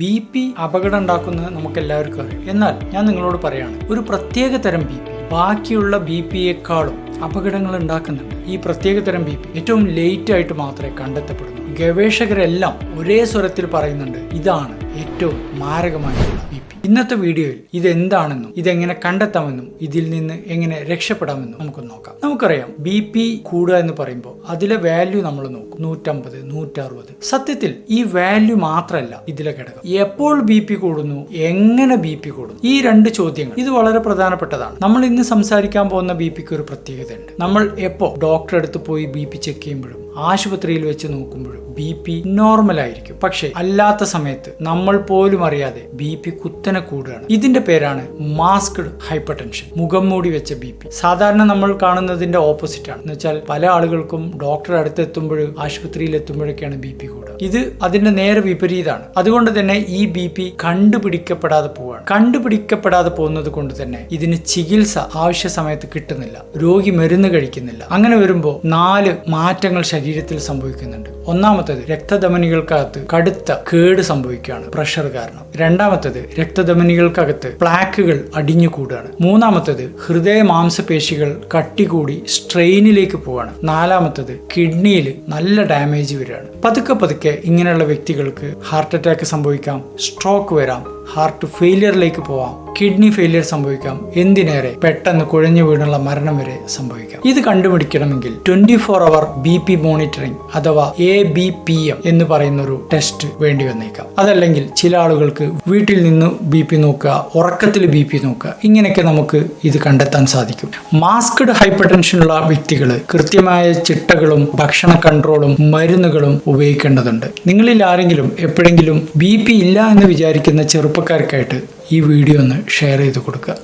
BP അപകടം ഉണ്ടാക്കുന്നത് നമുക്ക് എല്ലാവർക്കും അറിയാം. എന്നാൽ ഞാൻ നിങ്ങളോട് പറയാണ്, ഒരു പ്രത്യേക തരം BP ബാക്കിയുള്ള BPയേക്കാളും അപകടങ്ങൾ ഉണ്ടാക്കുന്നുണ്ട്. ഈ പ്രത്യേക തരം BP ഏറ്റവും ലേറ്റ് ആയിട്ട് മാത്രമേ കണ്ടെത്തപ്പെടുന്നു. ഗവേഷകരെല്ലാം ഒരേ സ്വരത്തിൽ പറയുന്നുണ്ട്, ഇതാണ് ഏറ്റവും മാരകമായ BP. ഇന്നത്തെ വീഡിയോയിൽ ഇതെന്താണെന്നും ഇതെങ്ങനെ കണ്ടെത്താമെന്നും ഇതിൽ നിന്ന് എങ്ങനെ രക്ഷപ്പെടാമെന്നും നമുക്ക് നോക്കാം. നമുക്കറിയാം, BP കൂടുക എന്ന് പറയുമ്പോൾ അതിലെ വാല്യൂ നമ്മൾ നോക്കും, 150, 160. സത്യത്തിൽ ഈ വാല്യൂ മാത്രമല്ല ഇതിലെ ഘടകം. എപ്പോൾ BP കൂടുന്നു, എങ്ങനെ BP കൂടുന്നു, ഈ രണ്ട് ചോദ്യങ്ങൾ ഇത് വളരെ പ്രധാനപ്പെട്ടതാണ്. നമ്മൾ ഇന്ന് സംസാരിക്കാൻ പോകുന്ന BPക്ക് ഒരു പ്രത്യേകതയുണ്ട്. നമ്മൾ എപ്പോൾ ഡോക്ടറെ അടുത്ത് പോയി BP ചെക്ക് ചെയ്യുമ്പോഴും ആശുപത്രിയിൽ വെച്ച് നോക്കുമ്പോഴും BP നോർമൽ ആയിരിക്കും. പക്ഷെ അല്ലാത്ത സമയത്ത് നമ്മൾ പോലും അറിയാതെ BP കുത്തനെ കൂടുകയാണ്. ഇതിന്റെ പേരാണ് മാസ്ക്ഡ് ഹൈപ്പർടെൻഷൻ, മുഖം മൂടി വെച്ച BP. സാധാരണ നമ്മൾ കാണുന്നതിന്റെ ഓപ്പോസിറ്റ് ആണ്. എന്ന് വെച്ചാൽ പല ആളുകൾക്കും ഡോക്ടറെ അടുത്ത് എത്തുമ്പോഴും ആശുപത്രിയിൽ എത്തുമ്പോഴൊക്കെയാണ് BP കൂടുക. ഇത് അതിന്റെ നേരെ വിപരീതമാണ്. അതുകൊണ്ട് തന്നെ ഈ BP കണ്ടുപിടിക്കപ്പെടാതെ പോവുകയാണ്. കണ്ടുപിടിക്കപ്പെടാതെ പോകുന്നത് കൊണ്ട് തന്നെ ഇതിന് ചികിത്സ ആവശ്യ സമയത്ത് കിട്ടുന്നില്ല, രോഗി മരുന്ന് കഴിക്കുന്നില്ല. അങ്ങനെ വരുമ്പോൾ 4 മാറ്റങ്ങൾ ശരീരത്തിൽ സംഭവിക്കുന്നുണ്ട്. ഒന്നാമത്തേത്, രക്തധമനികൾക്കകത്ത് കടുത്ത കേട് സംഭവിക്കുകയാണ് പ്രഷർ കാരണം. രണ്ടാമത്തേത്, രക്തധമനികൾക്കകത്ത് പ്ലാക്കുകൾ അടിഞ്ഞുകൂടുകയാണ്. മൂന്നാമത്തേത്, ഹൃദയ മാംസപേശികൾ കട്ടികൂടി സ്ട്രെയിനിലേക്ക് പോവാണ്. നാലാമത്തേത്, കിഡ്നിയിൽ നല്ല ഡാമേജ് വരികയാണ്. പതുക്കെ ഇങ്ങനെയുള്ള വ്യക്തികൾക്ക് ഹാർട്ട് അറ്റാക്ക് സംഭവിക്കാം, സ്ട്രോക്ക് വരാം, ഹാർട്ട് ഫെയിലിയറിലേക്ക് പോവാം, കിഡ്നി ഫെയിലിയർ സംഭവിക്കാം, എന്തിനേറെ പെട്ടെന്ന് കുഴഞ്ഞു വീണുള്ള മരണം വരെ സംഭവിക്കാം. ഇത് കണ്ടുപിടിക്കണമെങ്കിൽ 24 hour BP മോണിറ്ററിംഗ് അഥവാ ABPM എന്ന് പറയുന്ന ഒരു ടെസ്റ്റ് വേണ്ടി വന്നേക്കാം. അതല്ലെങ്കിൽ ചില ആളുകൾക്ക് വീട്ടിൽ നിന്ന് BP നോക്കുക, ഉറക്കത്തിൽ BP നോക്കുക, ഇങ്ങനെയൊക്കെ നമുക്ക് ഇത് കണ്ടെത്താൻ സാധിക്കും. മാസ്ക്ഡ് ഹൈപ്പർടെൻഷനുള്ള വ്യക്തികൾ കൃത്യമായ ചിട്ടകളും ഭക്ഷണ കൺട്രോളും മരുന്നുകളും ഉപയോഗിക്കേണ്ടതുണ്ട്. നിങ്ങളിൽ ആരെങ്കിലും എപ്പോഴെങ്കിലും BP ഇല്ല എന്ന് വിചാരിക്കുന്ന ചെറുപ്പക്കാർക്കായിട്ട് ഈ വീഡിയോ ഒന്ന് ഷെയർ ചെയ്ത് കൊടുക്കുക.